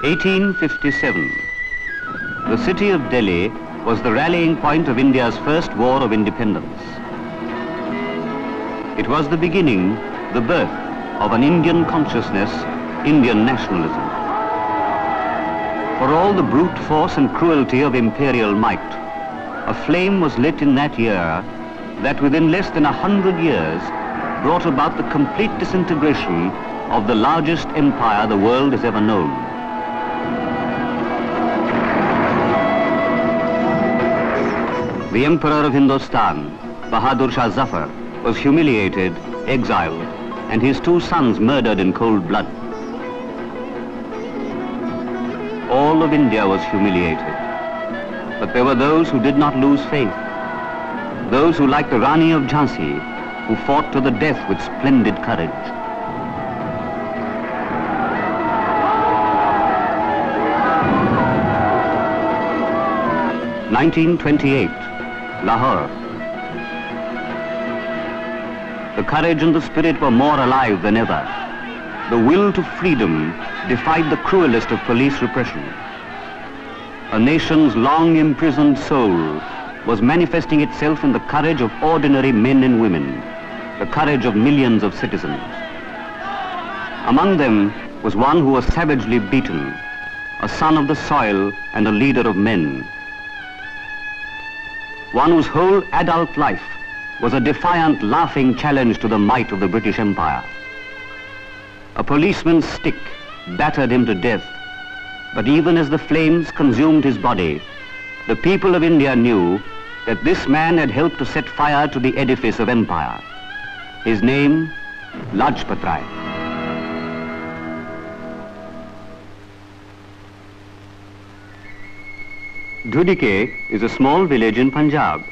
1857. The city of Delhi was the rallying point of India's first war of independence. It was the beginning, the birth of an Indian consciousness, Indian nationalism. For all the brute force and cruelty of imperial might, a flame was lit in that year that within less than 100 years brought about the complete disintegration of the largest empire the world has ever known. The Emperor of Hindustan, Bahadur Shah Zafar, was humiliated, exiled, and his two sons murdered in cold blood. All of India was humiliated, but there were those who did not lose faith. Those who, like the Rani of Jhansi, who fought to the death with splendid courage. (1928), Lahore. The courage and the spirit were more alive than ever. The will to freedom defied the cruelest of police repression. A nation's long imprisoned soul was manifesting itself in the courage of ordinary men and women, the courage of millions of citizens. Among them was one who was savagely beaten, a son of the soil and a leader of men. One whose whole adult life was a defiant, laughing challenge to the might of the British Empire. A policeman's stick battered him to death, but even as the flames consumed his body, the people of India knew that this man had helped to set fire to the edifice of empire. His name, Lajpat Rai. Dhudike is a small village in Punjab,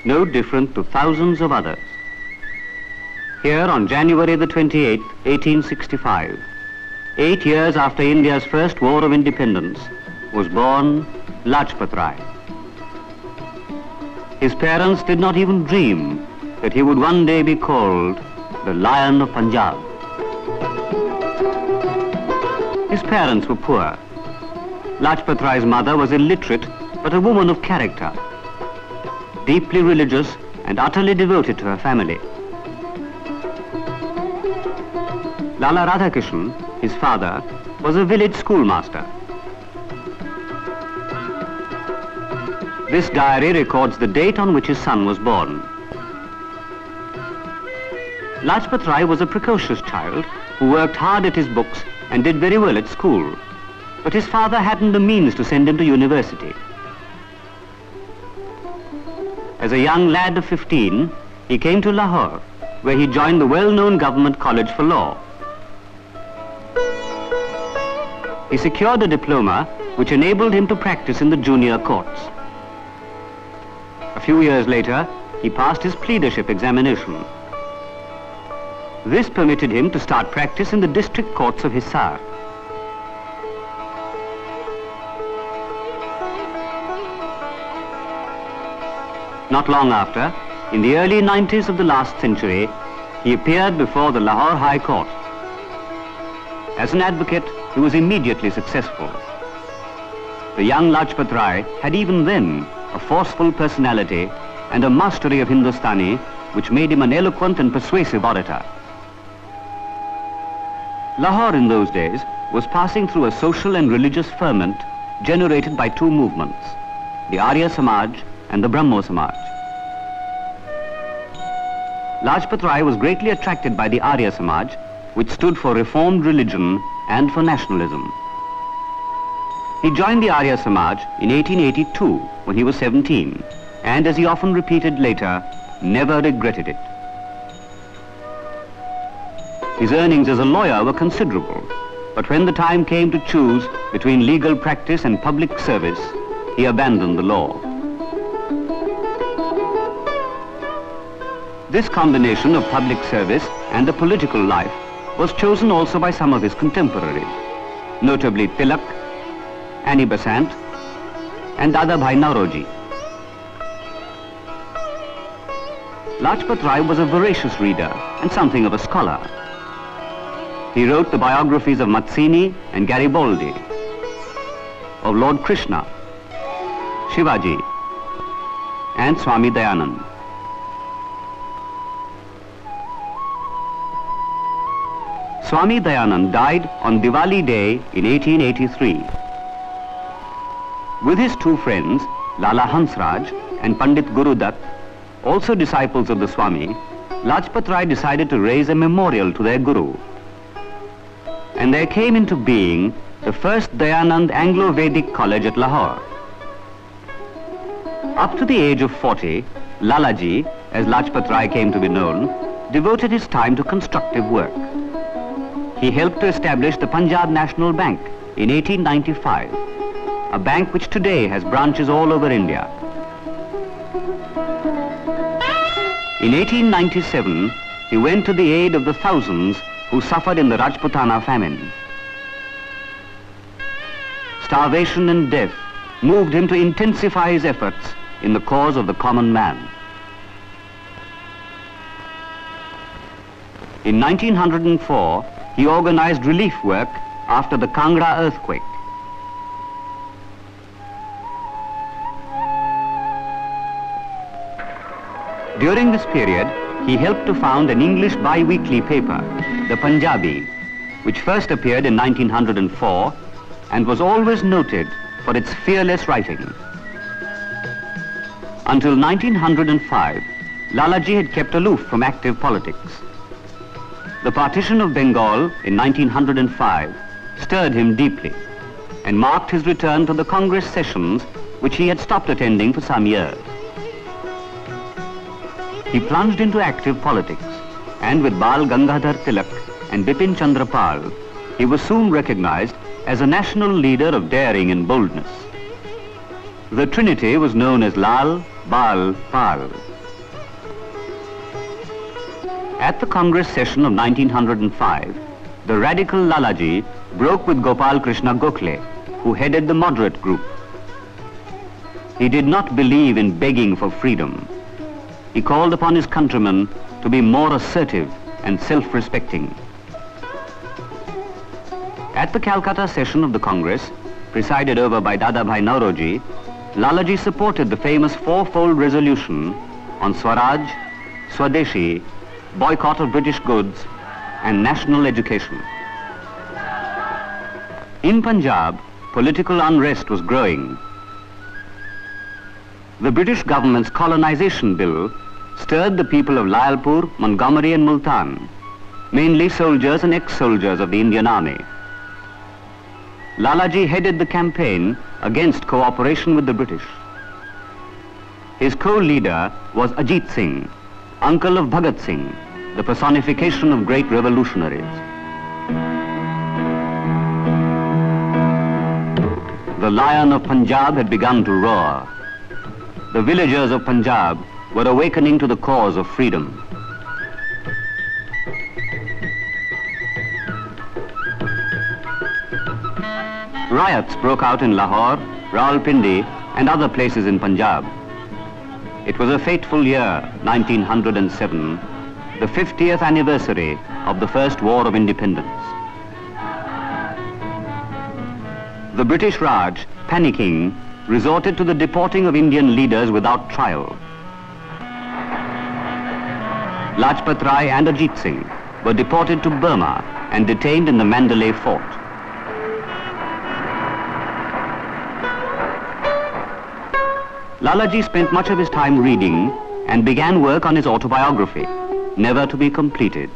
no different to thousands of others. Here on January the 28th, 1865, 8 years after India's first war of independence, was born Lajpat Rai. His parents did not even dream that he would one day be called the Lion of Punjab. His parents were poor. Lajpat Rai's mother was illiterate, but a woman of character, deeply religious and utterly devoted to her family. Lala Radhakishan, his father, was a village schoolmaster. This diary records the date on which his son was born. Lajpat Rai was a precocious child who worked hard at his books and did very well at school, but his father hadn't the means to send him to university. As a young lad of 15, he came to Lahore, where he joined the well-known Government College for Law. He secured a diploma which enabled him to practice in the junior courts. A few years later, he passed his pleadership examination. This permitted him to start practice in the district courts of Hisar. Not long after, in the early 90s of the last century, he appeared before the Lahore High Court. As an advocate, he was immediately successful. The young Lajpat Rai had even then a forceful personality and a mastery of Hindustani which made him an eloquent and persuasive orator. Lahore in those days was passing through a social and religious ferment generated by two movements, the Arya Samaj and the Brahmo Samaj. Lajpat Rai was greatly attracted by the Arya Samaj, which stood for reformed religion and for nationalism. He joined the Arya Samaj in 1882 when he was 17, and as he often repeated later, never regretted it. His earnings as a lawyer were considerable, but when the time came to choose between legal practice and public service, he abandoned the law. This combination of public service and a political life was chosen also by some of his contemporaries, notably Tilak, Annie Besant, and Dadabhai Nauroji. Lajpat Rai was a voracious reader and something of a scholar. He wrote the biographies of Mazzini and Garibaldi. of Lord Krishna, Shivaji, and Swami Dayanand. Swami Dayanand died on Diwali Day in 1883. With his two friends, Lala Hansraj and Pandit Gurudutt, also disciples of the Swami, Lajpat Rai decided to raise a memorial to their Guru. And there came into being the first Dayanand Anglo-Vedic College at Lahore. Up to the age of 40, Lalaji, as Lajpat Rai came to be known, devoted his time to constructive work. He helped to establish the Punjab National Bank in 1895, a bank which today has branches all over India. In 1897, he went to the aid of the thousands who suffered in the Rajputana famine. Starvation and death moved him to intensify his efforts in the cause of the common man. In 1904, he organized relief work after the Kangra earthquake. During this period, he helped to found an English bi-weekly paper, the Punjabi, which first appeared in 1904 and was always noted for its fearless writing. Until 1905, Lalaji had kept aloof from active politics. The partition of Bengal in 1905 stirred him deeply and marked his return to the Congress sessions which he had stopped attending for some years. He plunged into active politics, and with Bal Gangadhar Tilak and Bipin Chandra Pal, he was soon recognized as a national leader of daring and boldness. The trinity was known as Lal, Bal, Pal. At the Congress session of 1905, the radical Lalaji broke with Gopal Krishna Gokhale, who headed the moderate group. He did not believe in begging for freedom. He called upon his countrymen to be more assertive and self-respecting. At the Calcutta session of the Congress, presided over by Dadabhai Nauroji, Lalaji supported the famous fourfold resolution on Swaraj, Swadeshi, boycott of British goods, and national education. In Punjab, political unrest was growing. The British government's colonization bill stirred the people of Lyalpur, Montgomery and Multan, mainly soldiers and ex-soldiers of the Indian Army. Lalaji headed the campaign against cooperation with the British. His co-leader was Ajit Singh, uncle of Bhagat Singh, the personification of great revolutionaries. The lion of Punjab had begun to roar. The villagers of Punjab were awakening to the cause of freedom. Riots broke out in Lahore, Rawalpindi, and other places in Punjab. It was a fateful year, 1907, the 50th anniversary of the First War of Independence. The British Raj, panicking, resorted to the deporting of Indian leaders without trial. Lajpat Rai and Ajit Singh were deported to Burma and detained in the Mandalay fort. Lalaji spent much of his time reading and began work on his autobiography, never to be completed.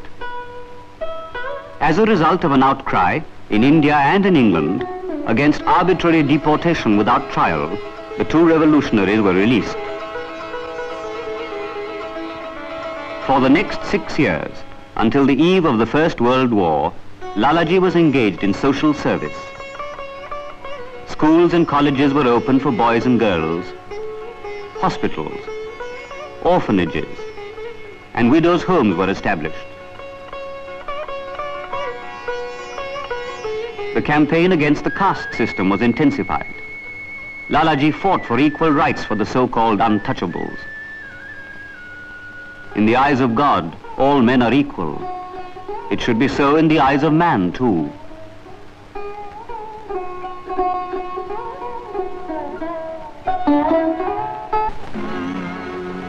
As a result of an outcry in India and in England against arbitrary deportation without trial, the two revolutionaries were released. For the next 6 years, until the eve of the First World War, Lalaji was engaged in social service. Schools and colleges were opened for boys and girls, hospitals, orphanages, and widows' homes were established. The campaign against the caste system was intensified. Lalaji fought for equal rights for the so-called untouchables. In the eyes of God, all men are equal. It should be so in the eyes of man, too.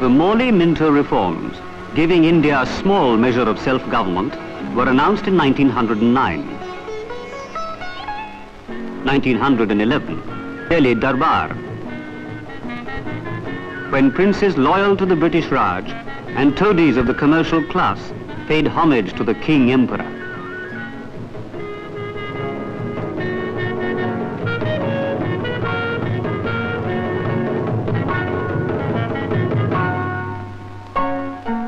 The Morley-Minto reforms, giving India a small measure of self-government, were announced in 1909. 1911, Delhi Darbar, when princes loyal to the British Raj and toadies of the commercial class paid homage to the King Emperor.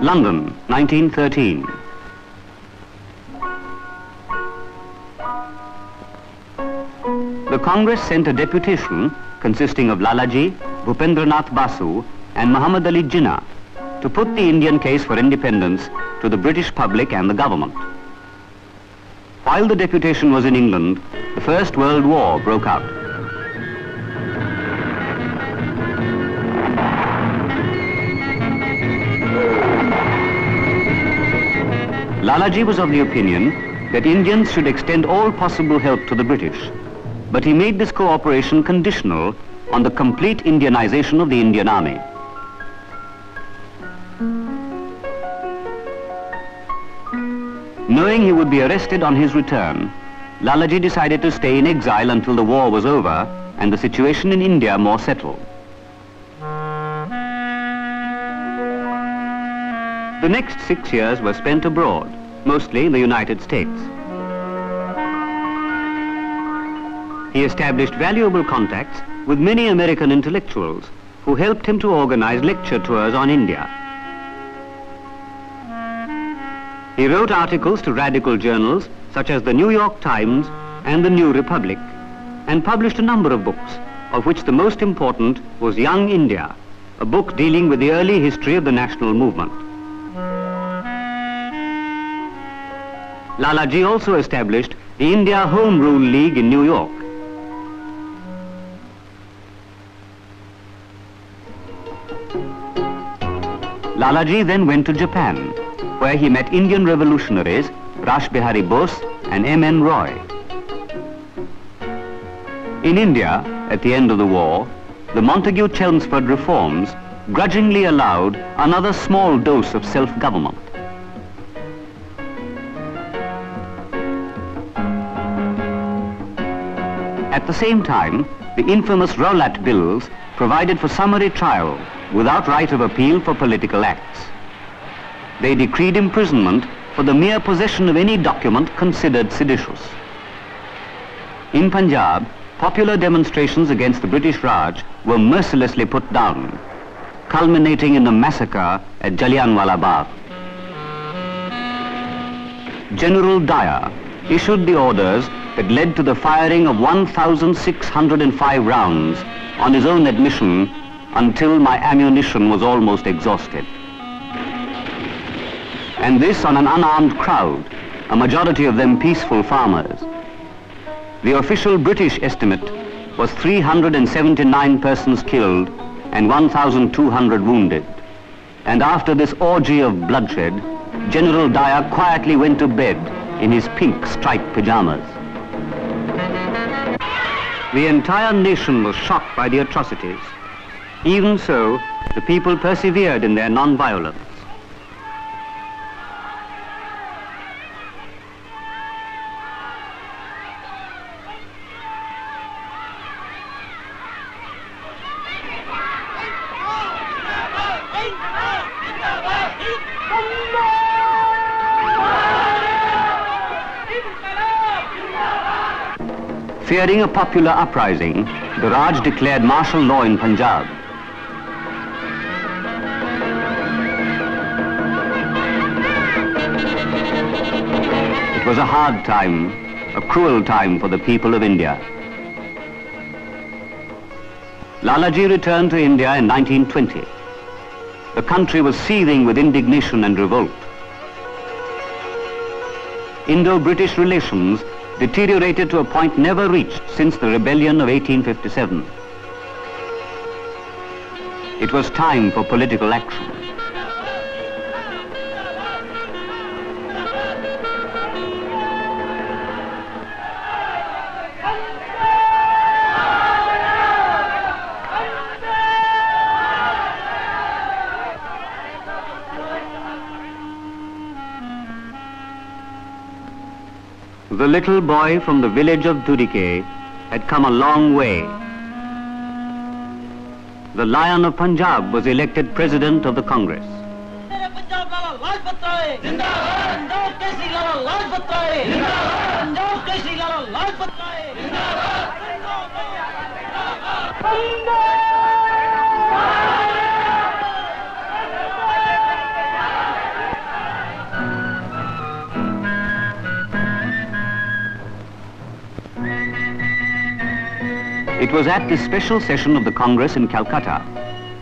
London, 1913. The Congress sent a deputation consisting of Lalaji, Bhupendranath Basu and Muhammad Ali Jinnah to put the Indian case for independence to the British public and the government. While the deputation was in England, the First World War broke out. Lalaji was of the opinion that Indians should extend all possible help to the British, but he made this cooperation conditional on the complete Indianization of the Indian Army. Knowing he would be arrested on his return, Lalaji decided to stay in exile until the war was over and the situation in India more settled. The next 6 years were spent abroad, mostly in the United States. He established valuable contacts with many American intellectuals who helped him to organize lecture tours on India. He wrote articles to radical journals such as the New York Times and the New Republic and published a number of books, of which the most important was Young India, a book dealing with the early history of the national movement. Lalaji also established the India Home Rule League in New York. Lalaji then went to Japan, where he met Indian revolutionaries Rash Bihari Bose and M.N. Roy. In India, at the end of the war, the Montagu-Chelmsford reforms grudgingly allowed another small dose of self-government. At the same time, the infamous Rowlatt Bills provided for summary trial without right of appeal for political acts. They decreed imprisonment for the mere possession of any document considered seditious. In Punjab, popular demonstrations against the British Raj were mercilessly put down, culminating in the massacre at Jallianwala Bagh. General Dyer issued the orders that led to the firing of 1,605 rounds on his own admission until my ammunition was almost exhausted. And this on an unarmed crowd, a majority of them peaceful farmers. The official British estimate was 379 persons killed and 1,200 wounded. And after this orgy of bloodshed, General Dyer quietly went to bed in his pink striped pajamas. The entire nation was shocked by the atrocities. Even so, the people persevered in their non-violence. Fearing a popular uprising, the Raj declared martial law in Punjab. It was a hard time, a cruel time for the people of India. Lalaji returned to India in 1920. The country was seething with indignation and revolt. Indo-British relations deteriorated to a point never reached since the rebellion of 1857. It was time for political action. The little boy from the village of Dhurike had come a long way. The Lion of Punjab was elected President of the Congress. It was at this special session of the Congress in Calcutta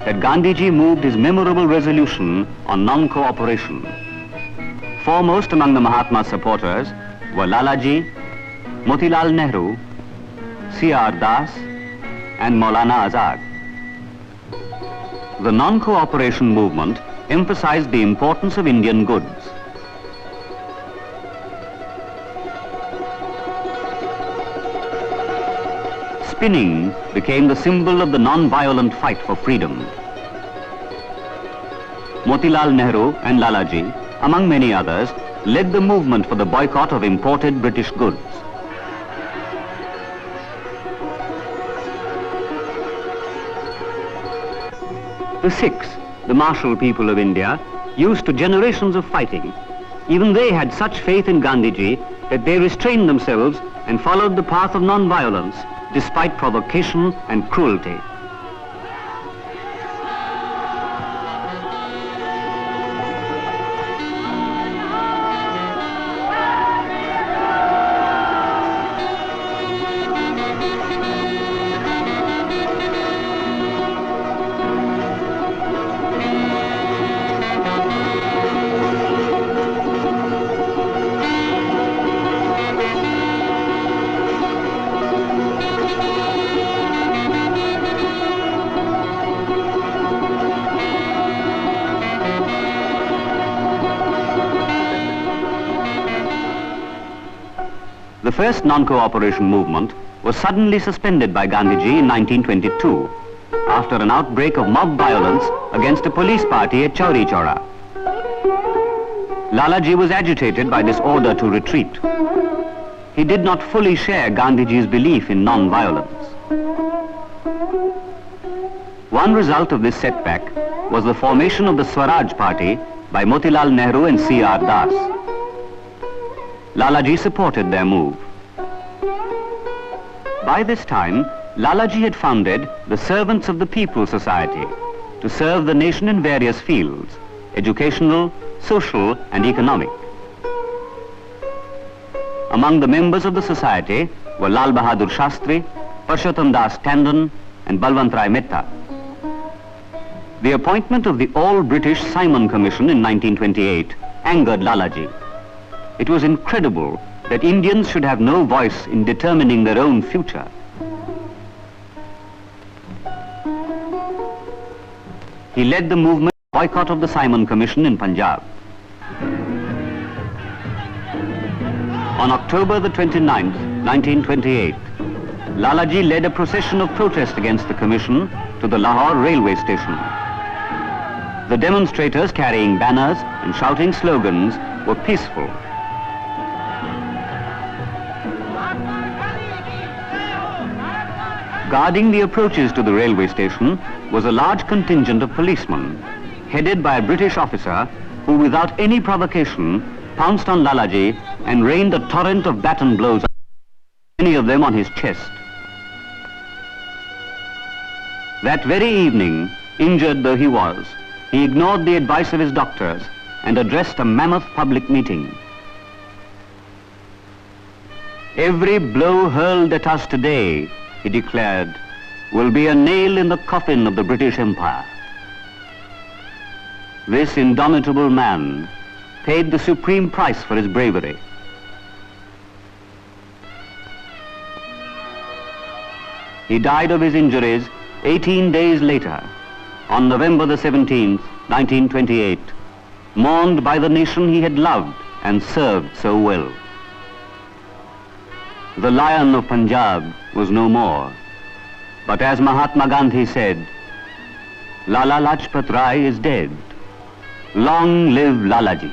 that Gandhiji moved his memorable resolution on non-cooperation. Foremost among the Mahatma's supporters were Lalaji, Motilal Nehru, C.R. Das and Maulana Azad. The non-cooperation movement emphasized the importance of Indian goods. Spinning became the symbol of the non-violent fight for freedom. Motilal Nehru and Lalaji, among many others, led the movement for the boycott of imported British goods. The Sikhs, the martial people of India, used to generations of fighting. Even they had such faith in Gandhiji that they restrained themselves and followed the path of non-violence, despite provocation and cruelty. The first non-cooperation movement was suddenly suspended by Gandhiji in 1922 after an outbreak of mob violence against a police party at Chauri Chaura. Lalaji was agitated by this order to retreat. He did not fully share Gandhiji's belief in non-violence. One result of this setback was the formation of the Swaraj Party by Motilal Nehru and C.R. Das. Lalaji supported their move. By this time, Lalaji had founded the Servants of the People Society to serve the nation in various fields, educational, social and economic. Among the members of the society were Lal Bahadur Shastri, Purushottam Das Tandon and Balwant Rai Mehta. The appointment of the All-British Simon Commission in 1928 angered Lalaji. It was incredible that Indians should have no voice in determining their own future. He led the movement boycott of the Simon Commission in Punjab. On October the 29th, 1928, Lalaji led a procession of protest against the commission to the Lahore railway station. The demonstrators, carrying banners and shouting slogans, were peaceful. Guarding the approaches to the railway station was a large contingent of policemen, headed by a British officer who, without any provocation, pounced on Lalaji and rained a torrent of baton blows, many of them on his chest. That very evening, injured though he was, he ignored the advice of his doctors and addressed a mammoth public meeting. "Every blow hurled at us today," he declared, "will be a nail in the coffin of the British Empire." This indomitable man paid the supreme price for his bravery. He died of his injuries 18 days later, on November the 17th, 1928, mourned by the nation he had loved and served so well. The Lion of Punjab was no more, but as Mahatma Gandhi said, Lala Lajpat Rai is dead. Long live Lalaji.